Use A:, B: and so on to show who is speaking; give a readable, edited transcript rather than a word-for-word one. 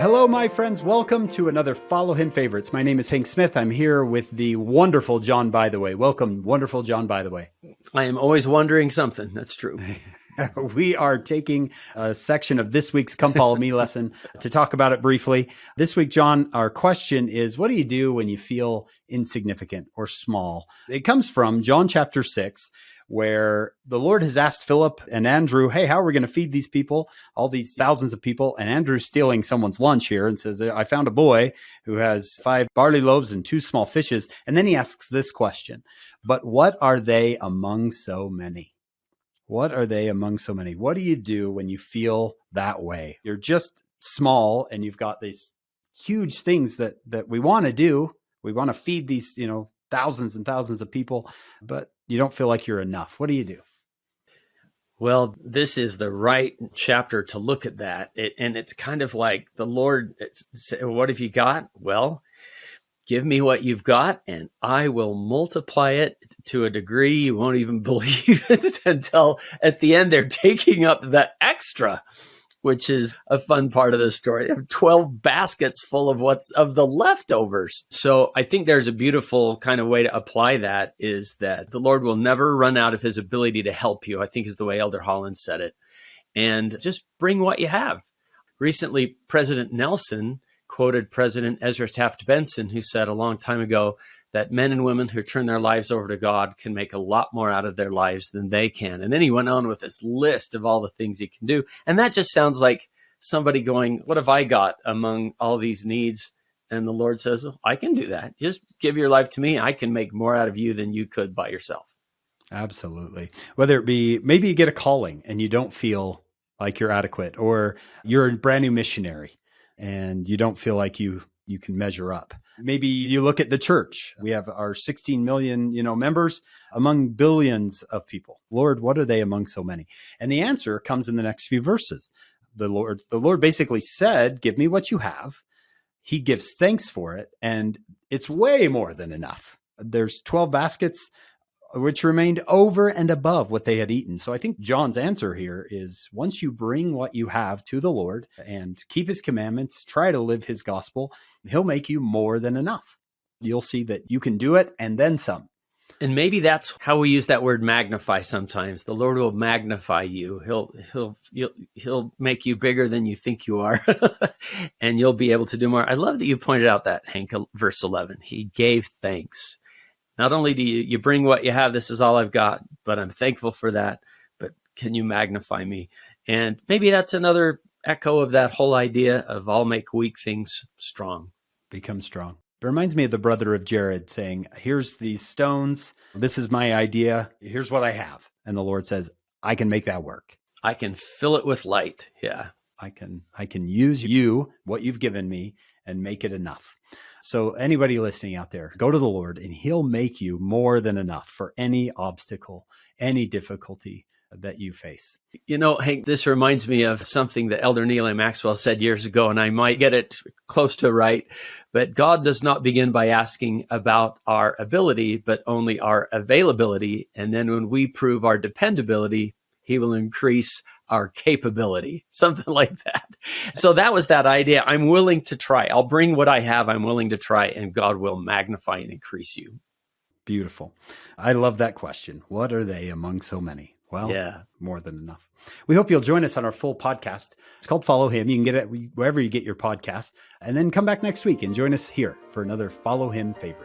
A: Hello, my friends. Welcome to another Follow Him Favorites. My name is Hank Smith. I'm here with the wonderful John Bytheway. Welcome, wonderful John Bytheway.
B: I am always wondering something. That's true.
A: We are taking a section of this week's Come Follow Me lesson to talk about it briefly. This week, John, our question is, what do you do when you feel insignificant or small? It comes from John chapter 6, where the Lord has asked Philip and Andrew, hey, how are we going to feed these people, all these thousands of people? And Andrew's stealing someone's lunch here and says, I found a boy who has 5 barley loaves and 2 small fishes. And then he asks this question, but what are they among so many? What are they among so many? What do you do when you feel that way? You're just small and you've got these huge things that we want to do. We want to feed these, thousands and thousands of people, but you don't feel like you're enough. What do you do?
B: Well, this is the right chapter to look at that. And it's kind of like the Lord, what have you got? Well, give me what you've got and I will multiply it to a degree you won't even believe it until at the end they're taking up the extra, which is a fun part of the story. They have 12 baskets full of the leftovers. So I think there's a beautiful kind of way to apply that is that the Lord will never run out of his ability to help you, I think is the way Elder Holland said it. And just bring what you have. Recently, President Nelson quoted President Ezra Taft Benson, who said a long time ago that men and women who turn their lives over to God can make a lot more out of their lives than they can. And then he went on with this list of all the things he can do. And that just sounds like somebody going, what have I got among all these needs? And the Lord says, oh, I can do that. Just give your life to me. I can make more out of you than you could by yourself.
A: Absolutely. Whether it be, maybe you get a calling and you don't feel like you're adequate, or you're a brand new missionary and you don't feel like you can measure up. Maybe you look at the church. We have our 16 million, members among billions of people. Lord, what are they among so many? And the answer comes in the next few verses. The Lord basically said, give me what you have. He gives thanks for it. And it's way more than enough. There's 12 baskets, which remained over and above what they had eaten. So I think John's answer here is once you bring what you have to the Lord and keep his commandments, try to live his gospel, he'll make you more than enough. You'll see that you can do it and then some.
B: And maybe that's how we use that word magnify sometimes. The Lord will magnify you. He'll make you bigger than you think you are, and you'll be able to do more. I love that you pointed out that, Hank, verse 11. He gave thanks. Not only do you bring what you have, this is all I've got, but I'm thankful for that. But can you magnify me? And maybe that's another echo of that whole idea of I'll make weak things strong.
A: Become strong. It reminds me of the brother of Jared saying, here's these stones. This is my idea. Here's what I have. And the Lord says, I can make that work.
B: I can fill it with light. Yeah.
A: I can use you, what you've given me, and make it enough. So anybody listening out there, go to the Lord and he'll make you more than enough for any obstacle, any difficulty that you face.
B: Hank, this reminds me of something that Elder Neal A. Maxwell said years ago, and I might get it close to right, but God does not begin by asking about our ability, but only our availability. And then when we prove our dependability, he will increase our capability, something like that. So that was that idea. I'm willing to try. I'll bring what I have. I'm willing to try, and God will magnify and increase you.
A: Beautiful. I love that question. What are they among so many? Well,
B: yeah,
A: more than enough. We hope you'll join us on our full podcast. It's called Follow Him. You can get it wherever you get your podcasts, and then come back next week and join us here for another Follow Him Favorite.